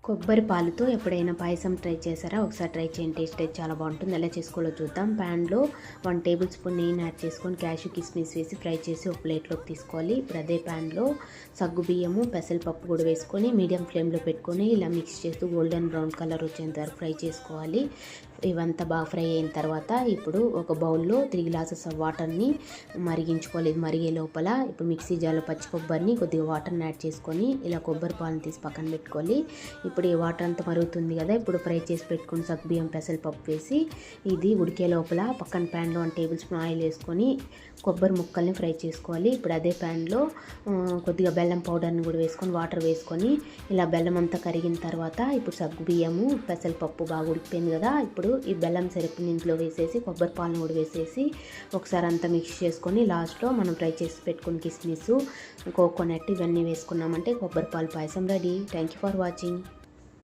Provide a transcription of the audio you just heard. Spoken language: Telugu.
కొబ్బరి పాలతో ఎప్పుడైనా పాయసం ట్రై చేశారా? ఒకసారి ట్రై చేయండి. టేస్ట్ అయితే చాలా బాగుంటుంది. ఎలా చేసుకోవాలో చూద్దాం. ప్యాన్లో 1 టేబుల్ స్పూన్ నెయ్యిని యాడ్ చేసుకొని క్యాషు కిస్మిస్ వేసి ఫ్రై చేసి ఒక ప్లేట్లోకి తీసుకోవాలి. ఇప్పుడు అదే ప్యాన్లో సగ్గుబియ్యము, పెసరపప్పు కూడా వేసుకొని మీడియం ఫ్లేమ్లో పెట్టుకొని ఇలా మిక్స్ చేస్తూ గోల్డెన్ బ్రౌన్ కలర్ వచ్చేంత వరకు ఫ్రై చేసుకోవాలి. ఇవంతా బాగా ఫ్రై అయిన తర్వాత ఇప్పుడు ఒక బౌల్లో 3 గ్లాసెస్ ఆఫ్ వాటర్ని మరిగించుకోవాలి. ఇది మరిగే లోపల ఇప్పుడు మిక్సీ జార్లో పచ్చి కొబ్బరిని కొద్దిగా వాటర్ని యాడ్ చేసుకొని ఇలా కొబ్బరి పాలను తీసి పక్కన పెట్టుకోవాలి. ఇప్పుడు ఈ వాటర్ అంతా మరుగుతుంది కదా, ఇప్పుడు ఫ్రై చేసి పెట్టుకుని సగ్గుబియ్యం పెసరపప్పు వేసి ఇది ఉడికే లోపల పక్కన ప్యాన్లో 1 టేబుల్ స్పూన్ ఆయిల్ వేసుకొని కొబ్బరి ముక్కల్ని ఫ్రై చేసుకోవాలి. ఇప్పుడు అదే ప్యాన్లో కొద్దిగా బెల్లం పౌడర్ని కూడా వేసుకొని వాటర్ వేసుకొని ఇలా బెల్లం అంతా కరిగిన తర్వాత ఇప్పుడు సగ్గుబియ్యము పెసరపప్పు బాగా ఉడికిపోయింది కదా, ఇప్పుడు ఈ బెల్లం సిరప్ని ఇంట్లో వేసేసి కొబ్బరి పాలను కూడా వేసేసి ఒకసారి అంతా మిక్స్ చేసుకొని లాస్ట్లో మనం ఫ్రై చేసి పెట్టుకుని కిస్మిస్, కోకోనట్ ఇవన్నీ వేసుకున్నామంటే కొబ్బరి పాలు పాయసం ready. Thank you for watching.